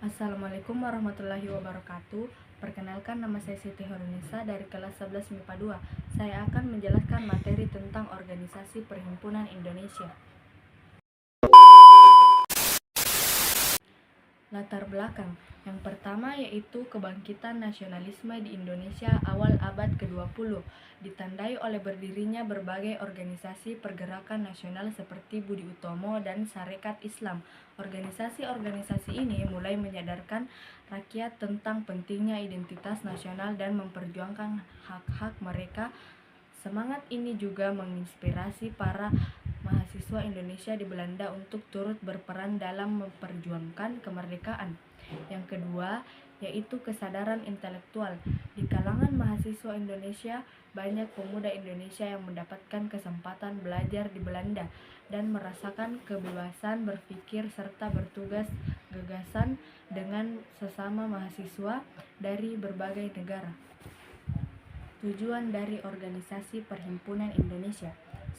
Assalamualaikum warahmatullahi wabarakatuh. Perkenalkan, nama saya Siti Horunisa dari kelas 11 MIPA 2. Saya akan menjelaskan materi tentang Organisasi Perhimpunan Indonesia. Latar belakang yang pertama yaitu kebangkitan nasionalisme di Indonesia awal abad ke-20, ditandai oleh berdirinya berbagai organisasi pergerakan nasional seperti Budi Utomo dan Sarekat Islam. Organisasi-organisasi ini mulai menyadarkan rakyat tentang pentingnya identitas nasional dan memperjuangkan hak-hak mereka. Semangat ini juga menginspirasi para mahasiswa Indonesia di Belanda untuk turut berperan dalam memperjuangkan kemerdekaan. Yang kedua, yaitu kesadaran intelektual. Di kalangan mahasiswa Indonesia, banyak pemuda Indonesia yang mendapatkan kesempatan belajar di Belanda dan merasakan kebebasan berpikir serta bertugas gagasan dengan sesama mahasiswa dari berbagai negara. Tujuan dari Organisasi Perhimpunan Indonesia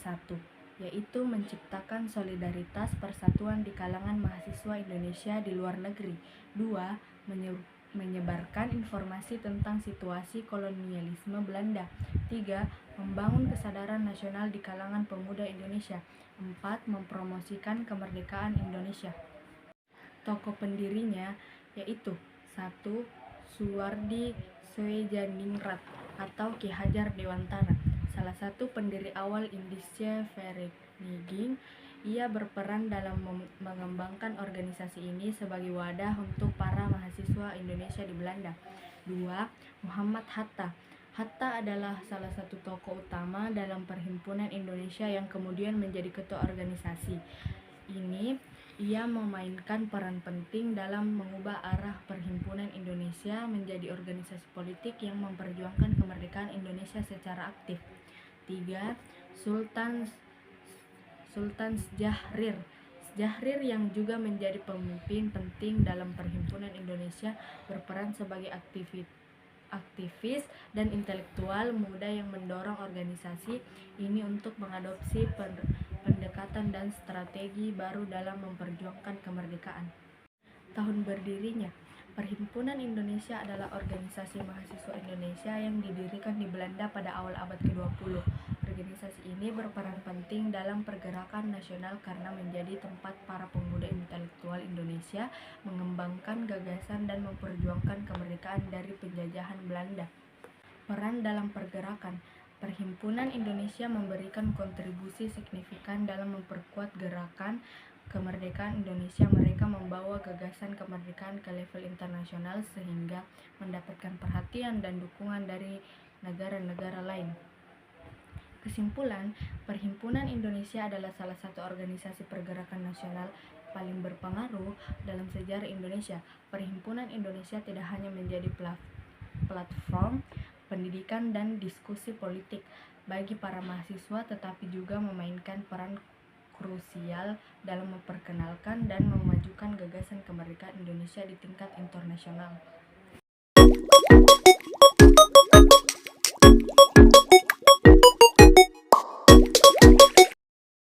1. Yaitu menciptakan solidaritas persatuan di kalangan mahasiswa Indonesia di luar negeri. 2. Menyebarkan informasi tentang situasi kolonialisme Belanda. 3. Membangun kesadaran nasional di kalangan pemuda Indonesia. 4. Mempromosikan kemerdekaan Indonesia. Tokoh pendirinya yaitu 1. Suwardi Soedjaningrat atau Ki Hajar Dewantara, salah satu pendiri awal Indische Vereniging. Ia berperan dalam mengembangkan organisasi ini sebagai wadah untuk para mahasiswa Indonesia di Belanda. 2. Muhammad Hatta. Hatta adalah salah satu tokoh utama dalam Perhimpunan Indonesia yang kemudian menjadi ketua organisasi ini. Ia memainkan peran penting dalam mengubah arah Perhimpunan Indonesia menjadi organisasi politik yang memperjuangkan kemerdekaan Indonesia secara aktif. 3. Sultan Syahrir. Syahrir yang juga menjadi pemimpin penting dalam Perhimpunan Indonesia, berperan sebagai aktivis dan intelektual muda yang mendorong organisasi ini untuk mengadopsi pendekatan dan strategi baru dalam memperjuangkan kemerdekaan. Tahun berdirinya, Perhimpunan Indonesia adalah organisasi mahasiswa Indonesia yang didirikan di Belanda pada awal abad ke-20. Organisasi ini berperan penting dalam pergerakan nasional karena menjadi tempat para pemuda intelektual Indonesia mengembangkan gagasan dan memperjuangkan kemerdekaan dari penjajahan Belanda. Peran dalam pergerakan Perhimpunan Indonesia memberikan kontribusi signifikan dalam memperkuat gerakan kemerdekaan Indonesia. Mereka membawa gagasan kemerdekaan ke level internasional sehingga mendapatkan perhatian dan dukungan dari negara-negara lain. Kesimpulan, Perhimpunan Indonesia adalah salah satu organisasi pergerakan nasional paling berpengaruh dalam sejarah Indonesia. Perhimpunan Indonesia tidak hanya menjadi platform pendidikan dan diskusi politik bagi para mahasiswa, tetapi juga memainkan peran krusial dalam memperkenalkan dan memajukan gagasan kemerdekaan Indonesia di tingkat internasional.